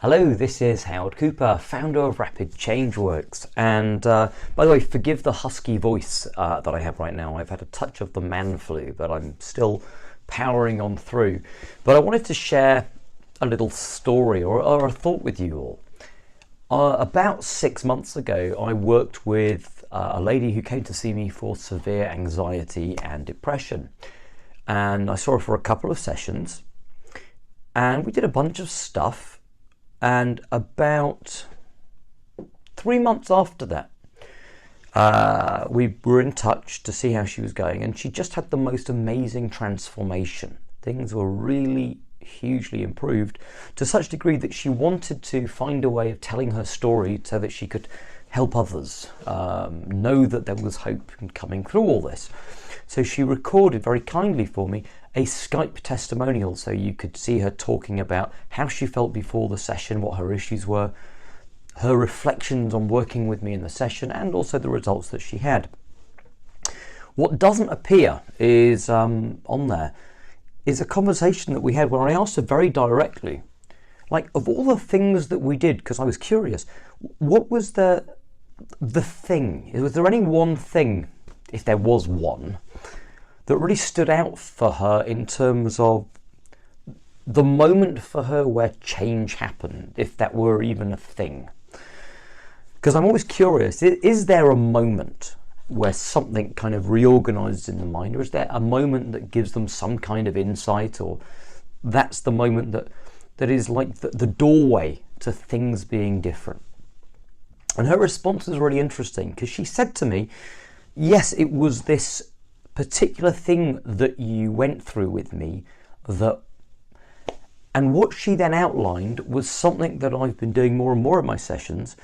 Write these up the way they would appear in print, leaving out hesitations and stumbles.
Hello, this is Howard Cooper, founder of Rapid Changeworks. And by the way, forgive the husky voice that I have right now. I've had a touch of the man flu, but I'm still powering on through. But I wanted to share a little story or a thought with you all. About 6 months ago, I worked with a lady who came to see me for severe anxiety and depression. And I saw her for a couple of sessions, and we did a bunch of stuff. And about 3 months after that, we were in touch to see how she was going, and she just had the most amazing transformation. Things were really hugely improved to such a degree that she wanted to find a way of telling her story so that she could help others know that there was hope in coming through all this. So she recorded very kindly for me a Skype testimonial so you could see her talking about how she felt before the session, what her issues were, her reflections on working with me in the session, and also the results that she had. What doesn't appear is on there is a conversation that we had where I asked her very directly, like, of all the things that we did, because I was curious, what was the thing? Was there any one thing, if there was one, that really stood out for her in terms of the moment for her where change happened, if that were even a thing? Because I'm always curious, is there a moment where something kind of reorganizes in the mind, or is there a moment that gives them some kind of insight, or that's the moment that is like the doorway to things being different? And her response was really interesting, because she said to me, yes, it was this particular thing that you went through with me, and what she then outlined was something that I've been doing more and more in my sessions,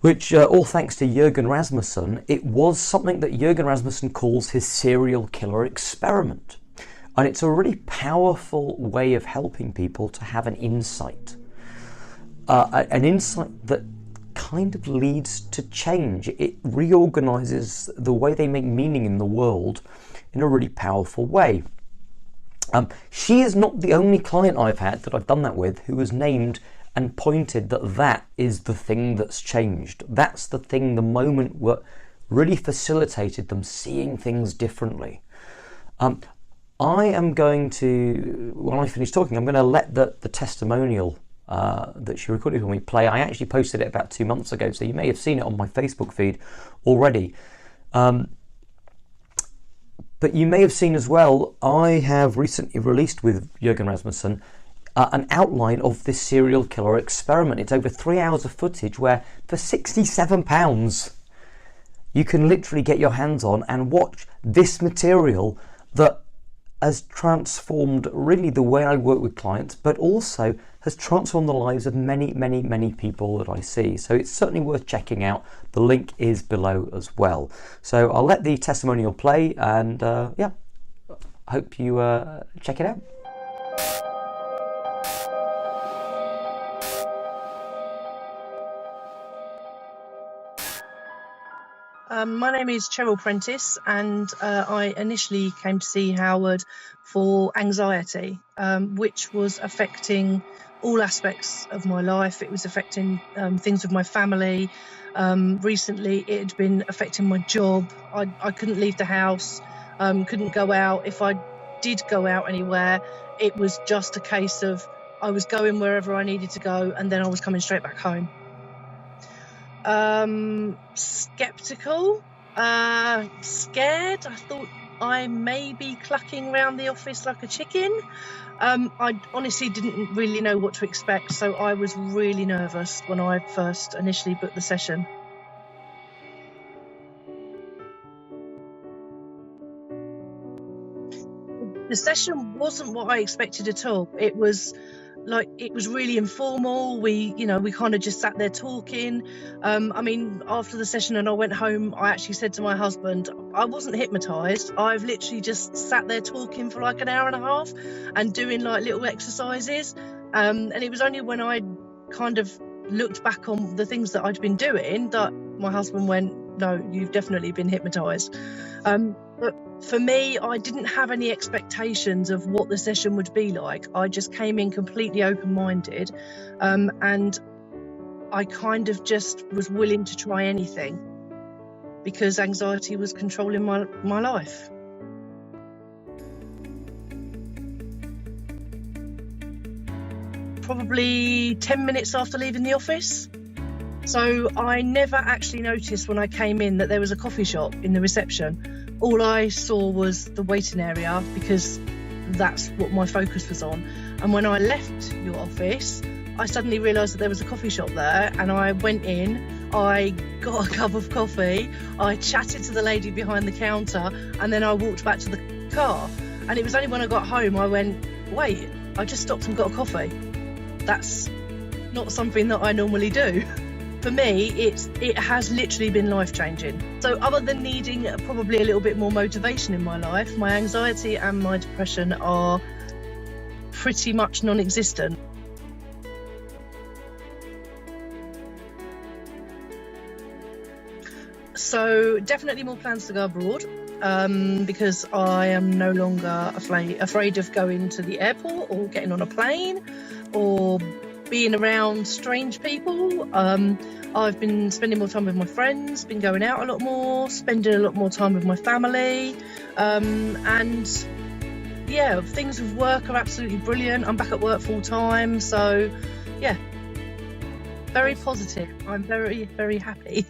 which all thanks to Jørgen Rasmussen. It was something that Jørgen Rasmussen calls his serial killer experiment, and it's a really powerful way of helping people to have an insight that kind of leads to change. It reorganizes the way they make meaning in the world in a really powerful way. She is not the only client I've had that I've done that with who has named and pointed that is the thing that's changed. That's the thing, the moment what really facilitated them seeing things differently. I am going to, when I finish talking, I'm going to let the testimonial that she recorded for me play. I actually posted it about 2 months ago, so you may have seen it on my Facebook feed already. But you may have seen as well, I have recently released with Jørgen Rasmussen an outline of this serial killer experiment. It's over 3 hours of footage where for £67 you can literally get your hands on and watch this material that has transformed really the way I work with clients, but also has transformed the lives of many, many, many people that I see. So it's certainly worth checking out. The link is below as well. So I'll let the testimonial play, and yeah, hope you check it out. My name is Cheryl Prentice, and I initially came to see Howard for anxiety, which was affecting all aspects of my life. It was affecting things with my family. Recently, it had been affecting my job. I couldn't leave the house, couldn't go out. If I did go out anywhere, it was just a case of I was going wherever I needed to go, and then I was coming straight back home. Skeptical, scared. I thought I may be clucking around the office like a chicken. I honestly didn't really know what to expect, so I was really nervous when I first initially booked the session. The session wasn't what I expected at all. It was really informal. We kind of just sat there talking. After the session and I went home, I actually said to my husband, I wasn't hypnotized. I've literally just sat there talking for like an hour and a half and doing like little exercises. And it was only when I kind of looked back on the things that I'd been doing that my husband went, no, you've definitely been hypnotised. But for me, I didn't have any expectations of what the session would be like. I just came in completely open-minded, and I kind of just was willing to try anything because anxiety was controlling my life. Probably 10 minutes after leaving the office. So I never actually noticed when I came in that there was a coffee shop in the reception. All I saw was the waiting area because that's what my focus was on. And when I left your office, I suddenly realised that there was a coffee shop there, and I went in, I got a cup of coffee, I chatted to the lady behind the counter, and then I walked back to the car. And it was only when I got home I went, wait, I just stopped and got a coffee. That's not something that I normally do. For me, it has literally been life-changing. So other than needing probably a little bit more motivation in my life, my anxiety and my depression are pretty much non-existent. So definitely more plans to go abroad, because I am no longer afraid of going to the airport or getting on a plane or being around strange people. I've been spending more time with my friends, been going out a lot more, spending a lot more time with my family, and yeah, things with work are absolutely brilliant. I'm back at work full time, so yeah, very positive. I'm very, very happy.